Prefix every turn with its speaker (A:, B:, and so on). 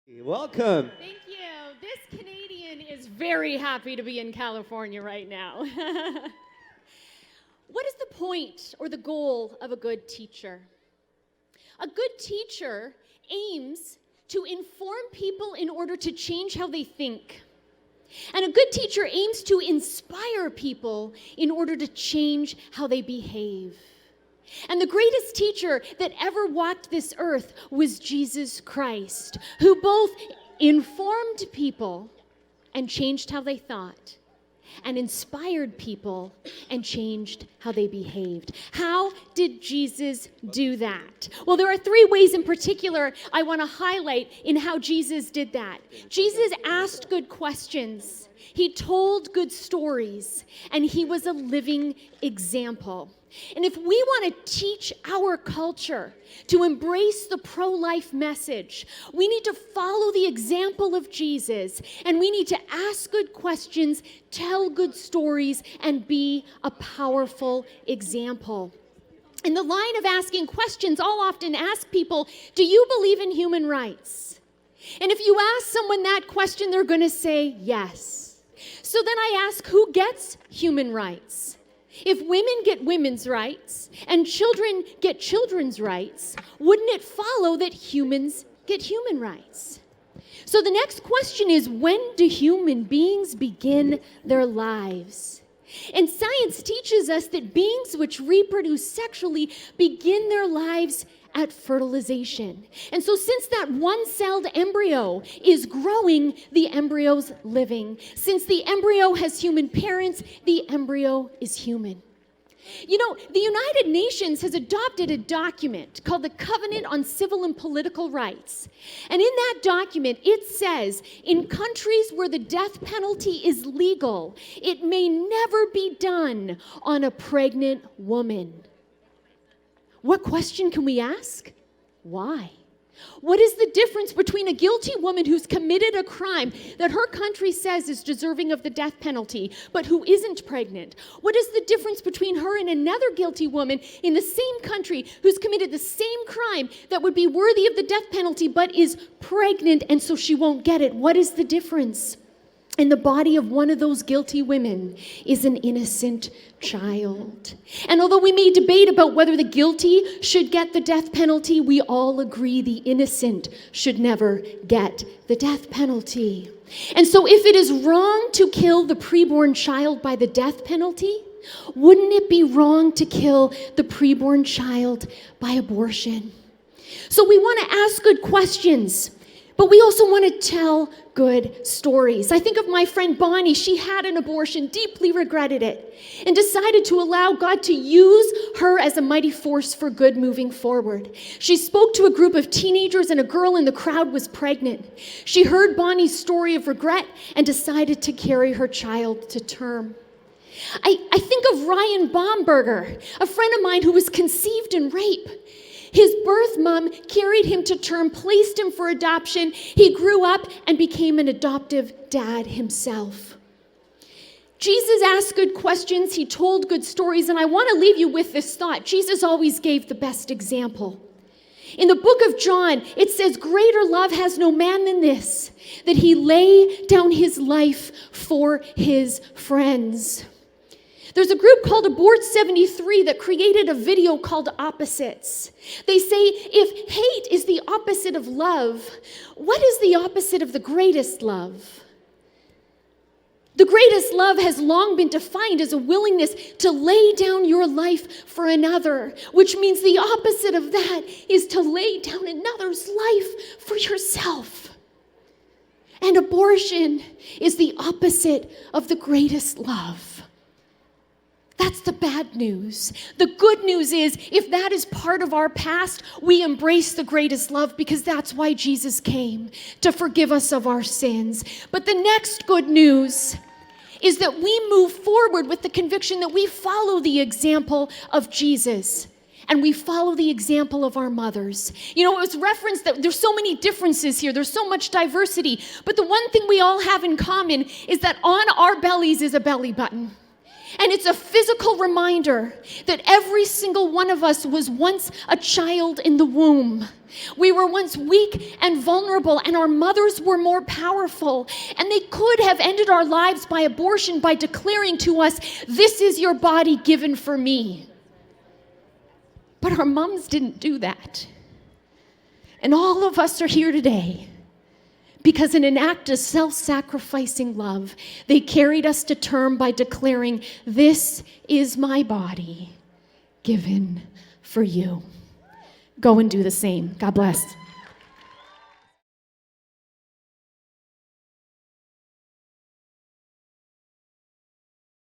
A: Welcome.
B: Thank you. This Canadian is very happy to be in California right now. What is the point or the goal of a good teacher? A good teacher aims to inform people in order to change how they think. And a good teacher aims to inspire people in order to change how they behave. And the greatest teacher that ever walked this earth was Jesus Christ, who both informed people and changed how they thought, and inspired people and changed how they behaved. How did Jesus do that? Well, there are three ways in particular I want to highlight in how Jesus did that. Jesus asked good questions, he told good stories, and he was a living example. And if we want to teach our culture to embrace the pro-life message, we need to follow the example of Jesus, and we need to ask good questions, tell good stories, and be a powerful example. In the line of asking questions, I'll often ask people, do you believe in human rights? And if you ask someone that question, they're going to say yes. So then I ask, who gets human rights? If women get women's rights and children get children's rights, wouldn't it follow that humans get human rights? So the next question is, when do human beings begin their lives? And science teaches us that beings which reproduce sexually begin their lives at fertilization. And so since that one-celled embryo is growing, the embryo's living. Since the embryo has human parents, the embryo is human. You know, the United Nations has adopted a document called the Covenant on Civil and Political Rights. And in that document, it says, in countries where the death penalty is legal, it may never be done on a pregnant woman. What question can we ask? Why? What is the difference between a guilty woman who's committed a crime that her country says is deserving of the death penalty, but who isn't pregnant? What is the difference between her and another guilty woman in the same country who's committed the same crime that would be worthy of the death penalty, but is pregnant and so she won't get it? What is the difference? In the body of one of those guilty women is an innocent child. And although we may debate about whether the guilty should get the death penalty, we all agree the innocent should never get the death penalty. And so if it is wrong to kill the preborn child by the death penalty, wouldn't it be wrong to kill the preborn child by abortion? So we want to ask good questions, but we also want to tell good stories. I think of my friend Bonnie. She had an abortion, deeply regretted it, and decided to allow God to use her as a mighty force for good moving forward. She spoke to a group of teenagers, and a girl in the crowd was pregnant. She heard Bonnie's story of regret and decided to carry her child to term. I think of Ryan Baumberger, a friend of mine who was conceived in rape. His birth mom carried him to term, placed him for adoption. He grew up and became an adoptive dad himself. Jesus asked good questions. He told good stories. And I want to leave you with this thought. Jesus always gave the best example. In the book of John, it says, greater love has no man than this, that he lay down his life for his friends. There's a group called Abort 73 that created a video called Opposites. They say, if hate is the opposite of love, what is the opposite of the greatest love? The greatest love has long been defined as a willingness to lay down your life for another, which means the opposite of that is to lay down another's life for yourself. And abortion is the opposite of the greatest love. That's the bad news. The good news is, if that is part of our past, we embrace the greatest love because that's why Jesus came, to forgive us of our sins. But the next good news is that we move forward with the conviction that we follow the example of Jesus and we follow the example of our mothers. You know, it was referenced that there's so many differences here, there's so much diversity, but the one thing we all have in common is that on our bellies is a belly button. And it's a physical reminder that every single one of us was once a child in the womb. We were once weak and vulnerable, and our mothers were more powerful. And they could have ended our lives by abortion by declaring to us, "This is your body given for me." But our moms didn't do that. And all of us are here today because in an act of self-sacrificing love, they carried us to term by declaring, "This is my body given for you." Go and do the same. God bless.